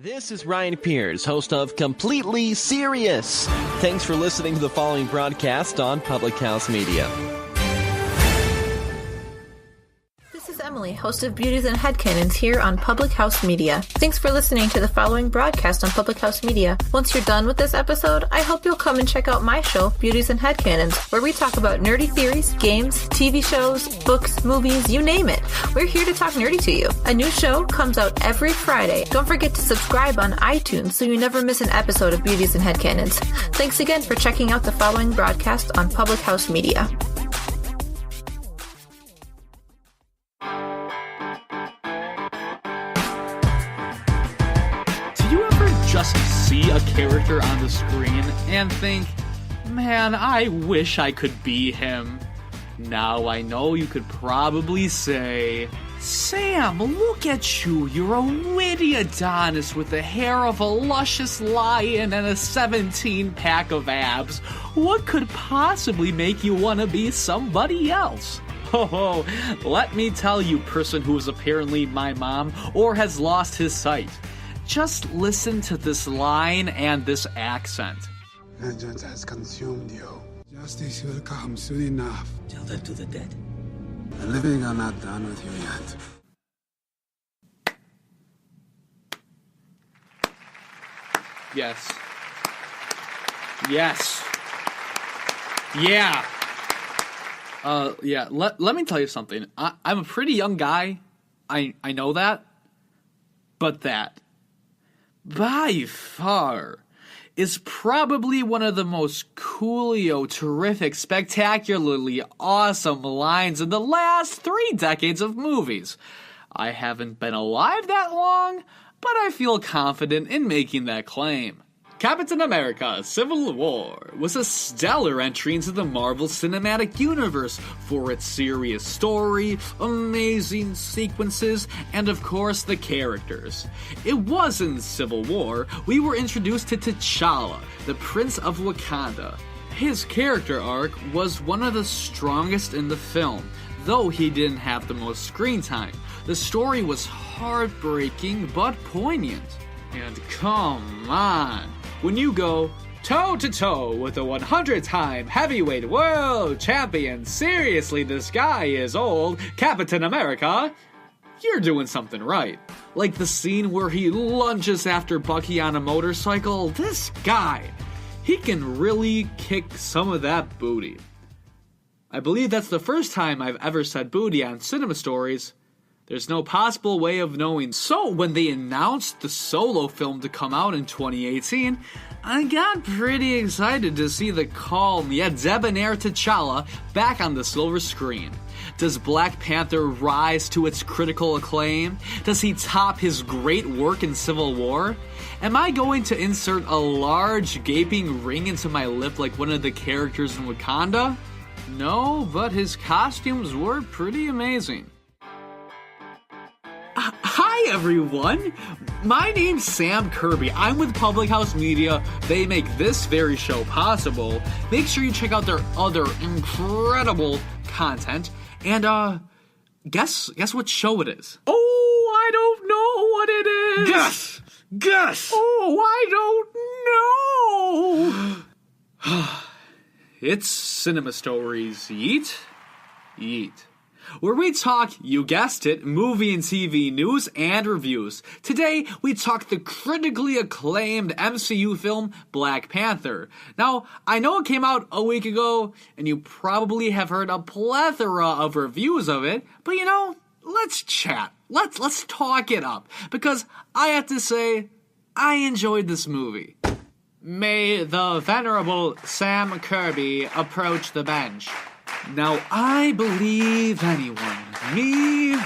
This is Ryan Pierce, host of Completely Serious. Thanks for listening to the following broadcast on Public House Media. This is Emily, host of Beauties and Headcanons here on Public House Media. Thanks for listening to the following broadcast on Public House Media. Once you're done with this episode, I hope you'll come and check out my show, Beauties and Headcanons, where we talk about nerdy theories, games, TV shows, books, movies, you name it. We're here to talk nerdy to you. A new show comes out every Friday. Don't forget to subscribe on iTunes so you never miss an episode of Beauties and Headcanons. Thanks again for checking out the following broadcast on Public House Media. Just see a character on the screen and think, man, I wish I could be him. Now I know you could probably say, Sam, look at you, you're a witty Adonis with the hair of a luscious lion and a 17-pack of abs. What could possibly make you want to be somebody else? Oh, let me tell you, person who is apparently my mom or has lost his sight. Just listen to this line and this accent. Vengeance has consumed you. Justice will come soon enough. Tell that to the dead. The living are not done with you yet. Yes. Yes. Yeah. Let me tell you something. I'm a pretty young guy. I know that. But that, by far, is probably one of the most coolio, terrific, spectacularly awesome lines in the last 3 decades of movies. I haven't been alive that long, but I feel confident in making that claim. Captain America: Civil War was a stellar entry into the Marvel Cinematic Universe for its serious story, amazing sequences, and of course the characters. It was in Civil War we were introduced to T'Challa, the Prince of Wakanda. His character arc was one of the strongest in the film, though he didn't have the most screen time. The story was heartbreaking but poignant. And come on, when you go toe-to-toe with a 100-time heavyweight world champion, seriously, this guy is old, Captain America, you're doing something right. Like the scene where he lunges after Bucky on a motorcycle, this guy, he can really kick some of that booty. I believe that's the first time I've ever said booty on Cinema Stories. There's no possible way of knowing. So when they announced the Solo film to come out in 2018, I got pretty excited to see the calm yet debonair T'Challa back on the silver screen. Does Black Panther rise to its critical acclaim? Does he top his great work in Civil War? Am I going to insert a large gaping ring into my lip like one of the characters in Wakanda? No, but his costumes were pretty amazing. Hi everyone, my name's Sam Kirby. I'm with Public House Media. They make this very show possible. Make sure you check out their other incredible content. And guess what show it is? Oh, I don't know what it is. Guess. Oh, I don't know. It's Cinema Stories. Yeet. Where we talk, you guessed it, movie and TV news and reviews. Today, we talk the critically acclaimed MCU film, Black Panther. Now, I know it came out a week ago, and you probably have heard a plethora of reviews of it, but you know, let's chat. Let's talk it up, because I have to say, I enjoyed this movie. May the venerable Sam Kirby approach the bench. Now, I believe anyone, me,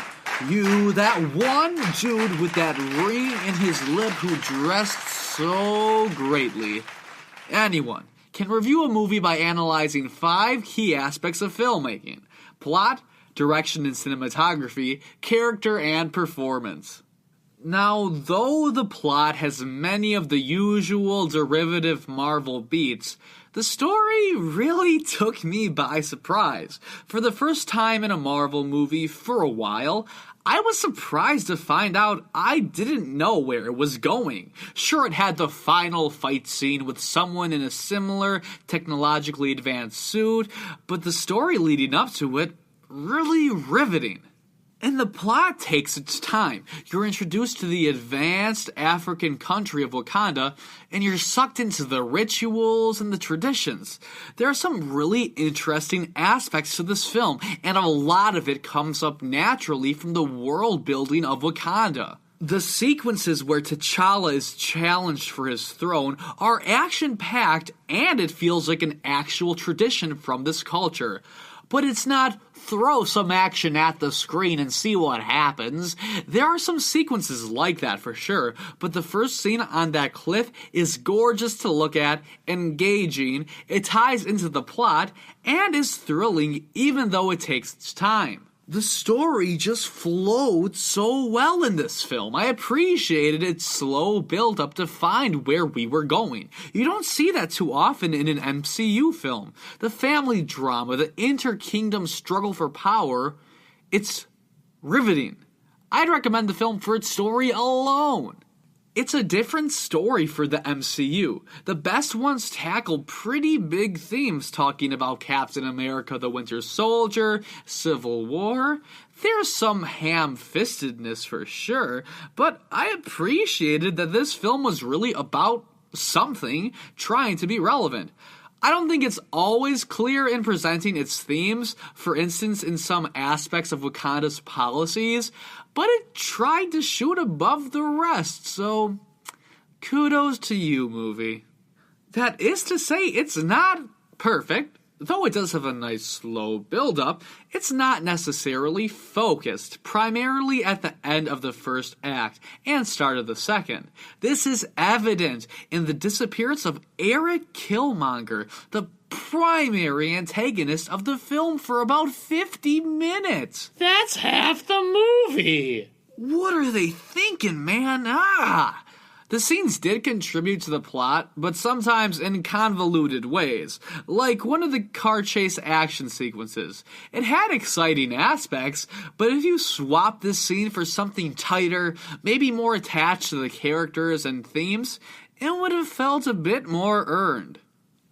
you, that one dude with that ring in his lip who dressed so greatly, anyone can review a movie by analyzing 5 key aspects of filmmaking: plot, direction and cinematography, character, and performance. Now, though the plot has many of the usual derivative Marvel beats, the story really took me by surprise. For the first time in a Marvel movie for a while, I was surprised to find out I didn't know where it was going. Sure, it had the final fight scene with someone in a similar technologically advanced suit, but the story leading up to it, really riveting. And the plot takes its time. You're introduced to the advanced African country of Wakanda, and you're sucked into the rituals and the traditions. There are some really interesting aspects to this film, and a lot of it comes up naturally from the world building of Wakanda. The sequences where T'Challa is challenged for his throne are action-packed, and it feels like an actual tradition from this culture. But it's not throw some action at the screen and see what happens. There are some sequences like that for sure, but the first scene on that cliff is gorgeous to look at, engaging, it ties into the plot, and is thrilling even though it takes its time. The story just flowed so well in this film. I appreciated its slow build-up to find where we were going. You don't see that too often in an MCU film. The family drama, the inter-kingdom struggle for power, it's riveting. I'd recommend the film for its story alone. It's a different story for the MCU. The best ones tackle pretty big themes, talking about Captain America the Winter Soldier, Civil War. There's some ham-fistedness for sure, but I appreciated that this film was really about something, trying to be relevant. I don't think it's always clear in presenting its themes, for instance in some aspects of Wakanda's policies, but it tried to shoot above the rest, so kudos to you, movie. That is to say, it's not perfect. Though it does have a nice slow build-up, it's not necessarily focused, primarily at the end of the first act and start of the second. This is evident in the disappearance of Eric Killmonger, the primary antagonist of the film, for about 50 minutes. That's half the movie! What are they thinking, man? The scenes did contribute to the plot, but sometimes in convoluted ways, like one of the car chase action sequences. It had exciting aspects, but if you swap this scene for something tighter, maybe more attached to the characters and themes, it would have felt a bit more earned.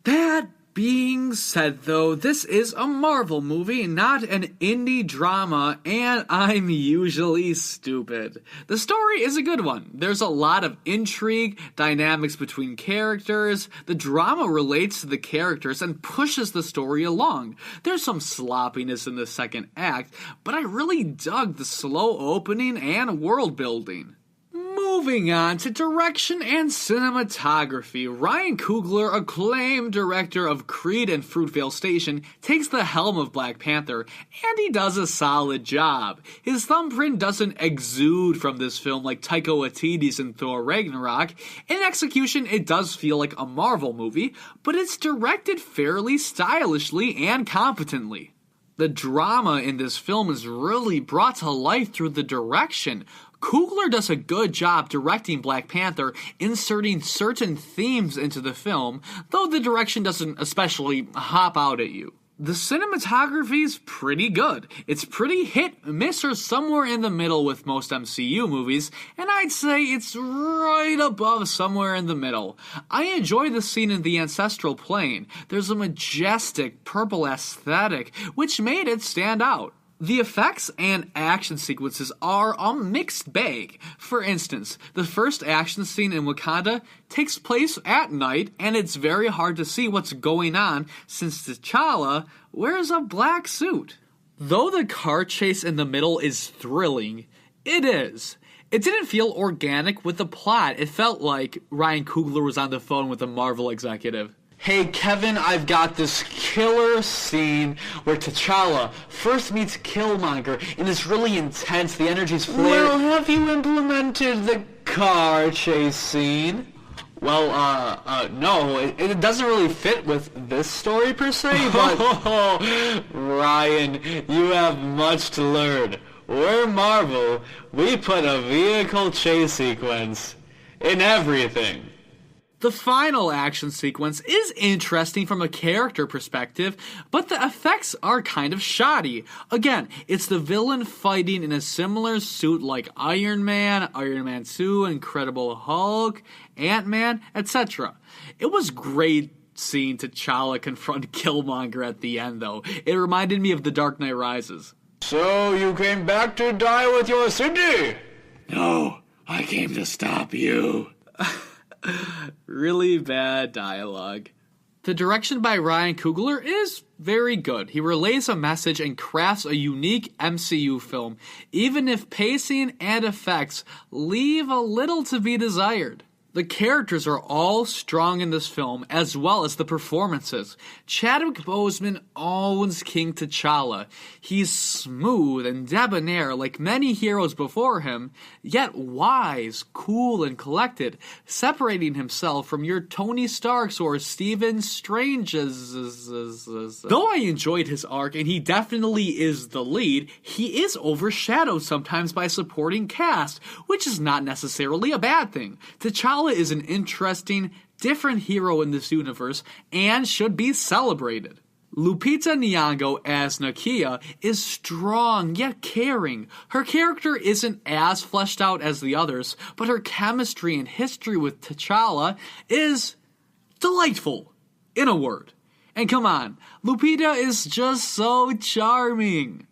That being said, though, this is a Marvel movie, not an indie drama, and I'm usually stupid. The story is a good one. There's a lot of intrigue, dynamics between characters, the drama relates to the characters and pushes the story along. There's some sloppiness in the second act, but I really dug the slow opening and world building. Moving on to direction and cinematography, Ryan Coogler, acclaimed director of Creed and Fruitvale Station, takes the helm of Black Panther, and he does a solid job. His thumbprint doesn't exude from this film like Taika Waititi's in Thor Ragnarok. In execution, it does feel like a Marvel movie, but it's directed fairly stylishly and competently. The drama in this film is really brought to life through the direction. Coogler does a good job directing Black Panther, inserting certain themes into the film, though the direction doesn't especially hop out at you. The cinematography's pretty good. It's pretty hit, miss, or somewhere in the middle with most MCU movies, and I'd say it's right above somewhere in the middle. I enjoy the scene in the ancestral plane. There's a majestic purple aesthetic, which made it stand out. The effects and action sequences are a mixed bag. For instance, the first action scene in Wakanda takes place at night, and it's very hard to see what's going on since T'Challa wears a black suit. Though the car chase in the middle is thrilling, it is. It didn't feel organic with the plot. It felt like Ryan Coogler was on the phone with a Marvel executive. Hey Kevin, I've got this killer scene where T'Challa first meets Killmonger and it's really intense, the energy's flaring. Well, have you implemented the car chase scene? Well, no, it doesn't really fit with this story per se, but... Ryan, you have much to learn. we're Marvel. We put a vehicle chase sequence in everything. The final action sequence is interesting from a character perspective, but the effects are kind of shoddy. Again, it's the villain fighting in a similar suit like Iron Man, Iron Man 2, Incredible Hulk, Ant-Man, etc. It was great seeing T'Challa confront Killmonger at the end, though. It reminded me of The Dark Knight Rises. So you came back to die with your city? No, I came to stop you. Really bad dialogue. The direction by Ryan Coogler is very good. He relays a message and crafts a unique MCU film, even if pacing and effects leave a little to be desired. The characters are all strong in this film, as well as the performances. Chadwick Boseman owns King T'Challa. He's smooth and debonair like many heroes before him, yet wise, cool, and collected, separating himself from your Tony Starks or Stephen Strange's. Though I enjoyed his arc, and he definitely is the lead, he is overshadowed sometimes by supporting cast, which is not necessarily a bad thing. T'Challa is an interesting, different hero in this universe and should be celebrated. Lupita Nyong'o as Nakia is strong yet caring. Her character isn't as fleshed out as the others, but her chemistry and history with T'Challa is delightful, in a word. And come on, Lupita is just so charming.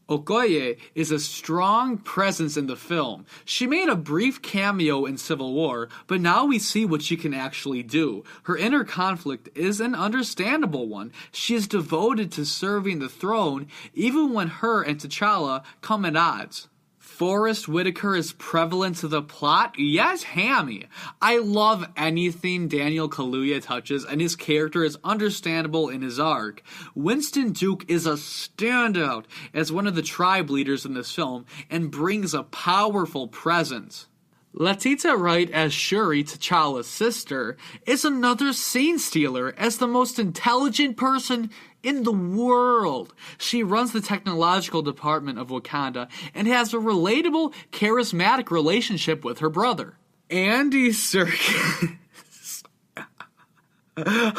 Okoye is a strong presence in the film. She made a brief cameo in Civil War, but now we see what she can actually do. Her inner conflict is an understandable one. She is devoted to serving the throne, even when her and T'Challa come at odds. Forrest Whitaker is prevalent to the plot? Yes, hammy. I love anything Daniel Kaluuya touches, and his character is understandable in his arc. Winston Duke is a standout as one of the tribe leaders in this film, and brings a powerful presence. Letitia Wright as Shuri, T'Challa's sister, is another scene stealer as the most intelligent person in the world. She runs the technological department of Wakanda and has a relatable, charismatic relationship with her brother. Andy Serkis.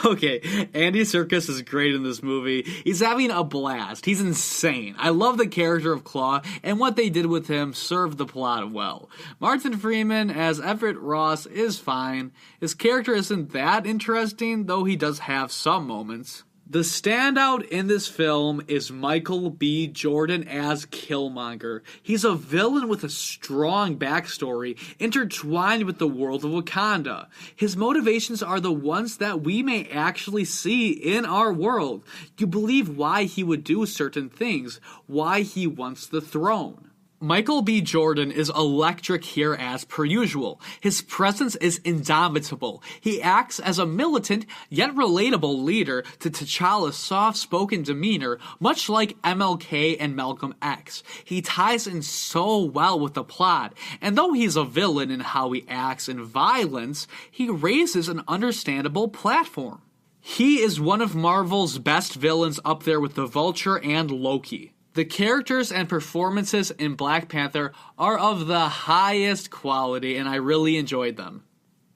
Okay, Andy Serkis is great in this movie. He's having a blast. He's insane. I love the character of Claw, and what they did with him served the plot well. Martin Freeman as Everett Ross is fine. His character isn't that interesting, though he does have some moments. The standout in this film is Michael B. Jordan as Killmonger. He's a villain with a strong backstory intertwined with the world of Wakanda. His motivations are the ones that we may actually see in our world. You believe why he would do certain things, why he wants the throne. Michael B. Jordan is electric here as per usual. His presence is indomitable. He acts as a militant yet relatable leader to T'Challa's soft-spoken demeanor, much like MLK and Malcolm X. He ties in so well with the plot, and though he's a villain in how he acts in violence, he raises an understandable platform. He is one of Marvel's best villains, up there with the Vulture and Loki. The characters and performances in Black Panther are of the highest quality, and I really enjoyed them.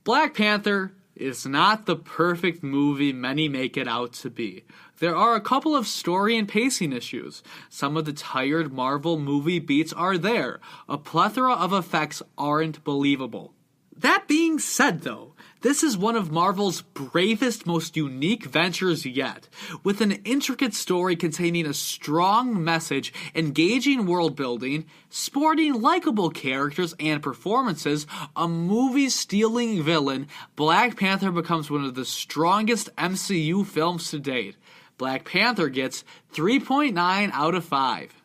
Black Panther is not the perfect movie many make it out to be. There are a couple of story and pacing issues. Some of the tired Marvel movie beats are there. A plethora of effects aren't believable. That being said, though, this is one of Marvel's bravest, most unique ventures yet. With an intricate story containing a strong message, engaging world building, sporting likable characters and performances, a movie-stealing villain, Black Panther becomes one of the strongest MCU films to date. Black Panther gets 3.9 out of 5.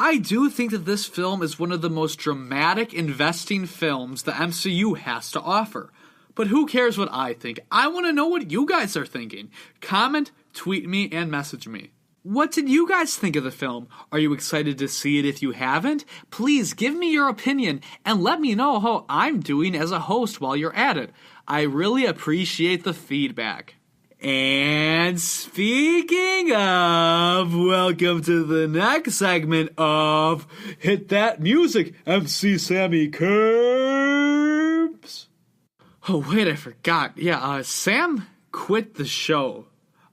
I do think that this film is one of the most dramatic, investing films the MCU has to offer. But who cares what I think? I want to know what you guys are thinking. Comment, tweet me, and message me. What did you guys think of the film? Are you excited to see it if you haven't? Please give me your opinion and let me know how I'm doing as a host while you're at it. I really appreciate the feedback. And speaking of, welcome to the next segment of Hit That Music, MC Sammy Kirbs. Oh, wait, I forgot. Yeah, Sam quit the show.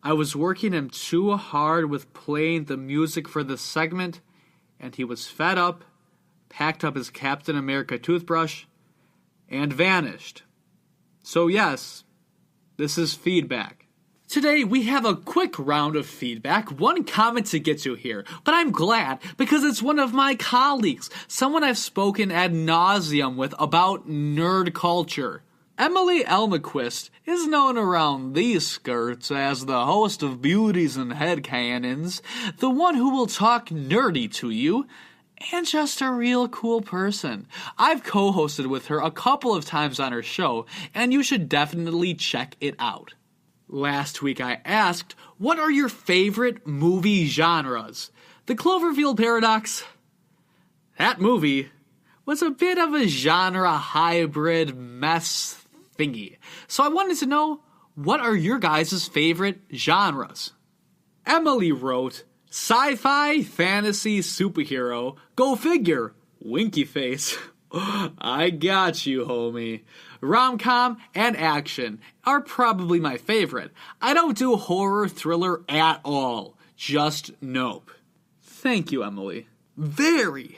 I was working him too hard with playing the music for the segment, and he was fed up, packed up his Captain America toothbrush, and vanished. So yes, this is feedback. Today, we have a quick round of feedback, one comment to get to here, but I'm glad because it's one of my colleagues, someone I've spoken ad nauseum with about nerd culture. Emily Elmquist is known around these skirts as the host of Beauties and Headcanons, the one who will talk nerdy to you, and just a real cool person. I've co-hosted with her a couple of times on her show, and you should definitely check it out. Last week I asked, what are your favorite movie genres? The Cloverfield Paradox? That movie was a bit of a genre hybrid mess thingy. So I wanted to know, what are your guys' favorite genres? Emily wrote, sci-fi, fantasy, superhero, go figure, winky face. I got you, homie. Rom-com and action are probably my favorite. I don't do horror thriller at all. Just nope. Thank you, Emily. Very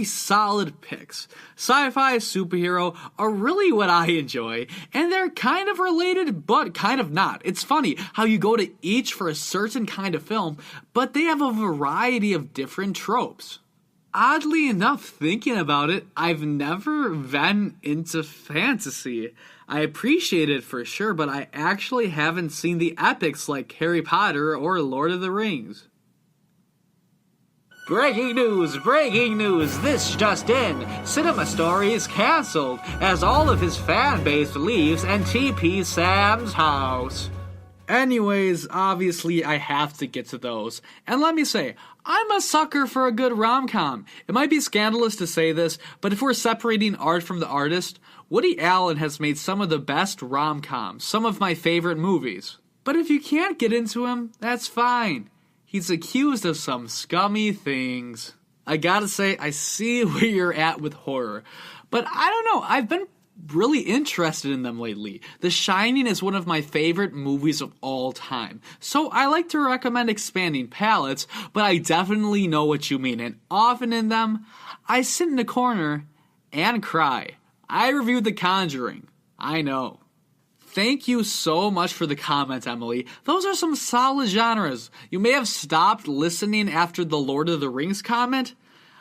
solid picks. Sci-fi, superhero are really what I enjoy, and they're kind of related, but kind of not. It's funny how you go to each for a certain kind of film, but they have a variety of different tropes. Oddly enough, thinking about it, I've never been into fantasy. I appreciate it for sure, but I actually haven't seen the epics like Harry Potter or Lord of the Rings. Breaking news, this just in. Cinema Story is cancelled as all of his fan base leaves and TP's Sam's house. Anyways, obviously I have to get to those. And let me say, I'm a sucker for a good rom-com. It might be scandalous to say this, but if we're separating art from the artist, Woody Allen has made some of the best rom-coms, some of my favorite movies. But if you can't get into him, that's fine. He's accused of some scummy things. I gotta say, I see where you're at with horror. But I don't know, I've been really interested in them lately. The Shining is one of my favorite movies of all time. So I like to recommend expanding palettes, but I definitely know what you mean. And often in them, I sit in a corner and cry. I reviewed The Conjuring. I know. Thank you so much for the comment, Emily. Those are some solid genres. You may have stopped listening after the Lord of the Rings comment.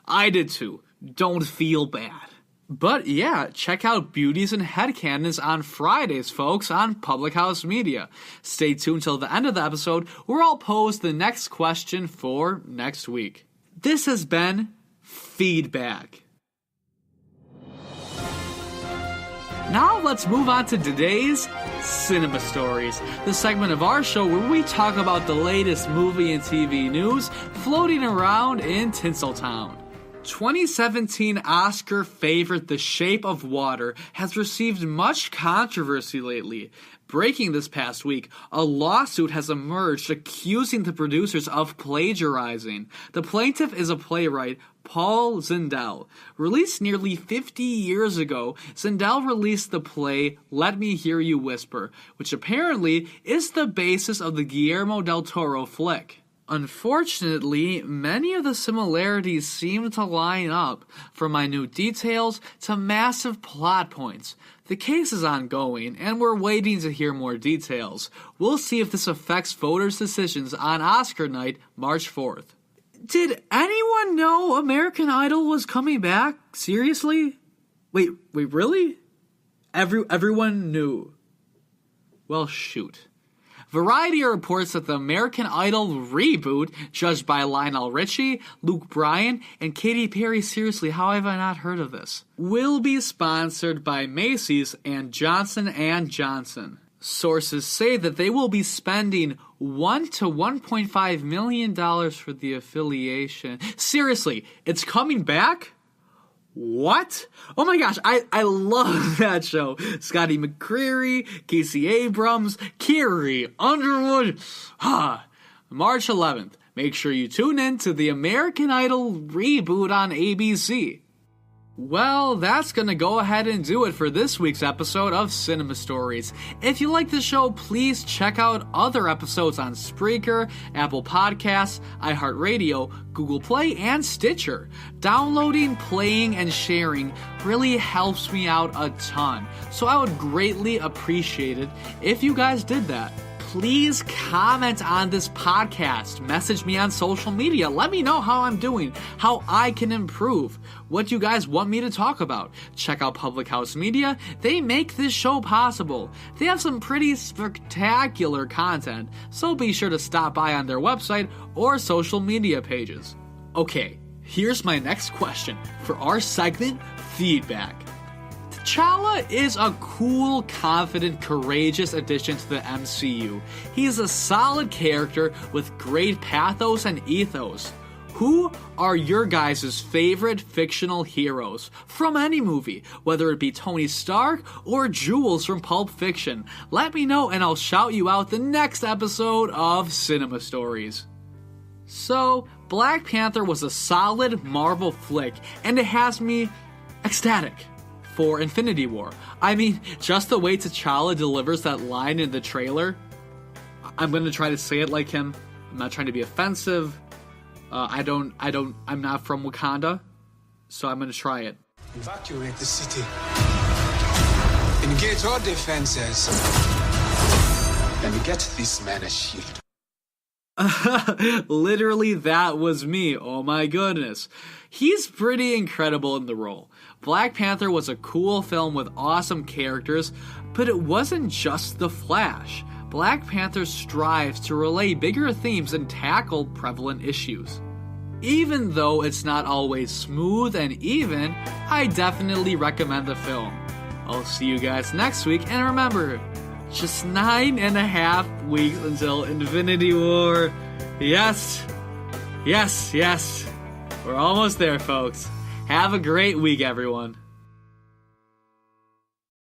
I did too. Don't feel bad. But yeah, check out Beauties and Headcanons on Fridays, folks, on Public House Media. Stay tuned till the end of the episode, where I'll pose the next question for next week. This has been Feedback. Now let's move on to today's Cinema Stories, the segment of our show where we talk about the latest movie and TV news floating around in Tinseltown. 2017 Oscar favorite The Shape of Water has received much controversy lately. Breaking this past week, a lawsuit has emerged accusing the producers of plagiarizing. The plaintiff is a playwright, Paul Zindel. Released nearly 50 years ago, Zindel released the play Let Me Hear You Whisper, which apparently is the basis of the Guillermo del Toro flick. Unfortunately, many of the similarities seem to line up, from minute details to massive plot points. The case is ongoing, and we're waiting to hear more details. We'll see if this affects voters' decisions on Oscar night, March 4th. Did anyone know American Idol was coming back? Seriously? Wait, really? Everyone knew. Well, shoot. Variety reports that the American Idol reboot, judged by Lionel Richie, Luke Bryan, and Katy Perry, seriously, how have I not heard of this, will be sponsored by Macy's and Johnson & Johnson. Sources say that they will be spending $1 to $1.5 million for the affiliation. Seriously, it's coming back? What? Oh my gosh, I love that show. Scotty McCreery, Casey Abrams, Carrie Underwood. March 11th. Make sure you tune in to the American Idol reboot on ABC. Well, that's gonna go ahead and do it for this week's episode of Cinema Stories. If you like the show, please check out other episodes on Spreaker, Apple Podcasts, iHeartRadio, Google Play, and Stitcher. Downloading, playing, and sharing really helps me out a ton, so I would greatly appreciate it if you guys did that. Please comment on this podcast. Message me on social media. Let me know how I'm doing, how I can improve, what you guys want me to talk about. Check out Public House Media. They make this show possible. They have some pretty spectacular content, so be sure to stop by on their website or social media pages. Okay, here's my next question for our segment, Feedback. T'Challa is a cool, confident, courageous addition to the MCU. He's a solid character with great pathos and ethos. Who are your guys' favorite fictional heroes from any movie, whether it be Tony Stark or Jules from Pulp Fiction? Let me know and I'll shout you out the next episode of Cinema Stories. So, Black Panther was a solid Marvel flick, and it has me ecstatic for Infinity War. I mean, just the way T'Challa delivers that line in the trailer, I'm gonna try to say it like him. I'm not trying to be offensive. I'm not from Wakanda, so I'm gonna try it. Evacuate the city. Engage all defenses. And get this man a shield. Literally, that was me. Oh my goodness. He's pretty incredible in the role. Black Panther was a cool film with awesome characters, but it wasn't just the Flash. Black Panther strives to relay bigger themes and tackle prevalent issues. Even though it's not always smooth and even, I definitely recommend the film. I'll see you guys next week, and remember, just 9.5 weeks until Infinity War. Yes. We're almost there, folks. Have a great week, everyone.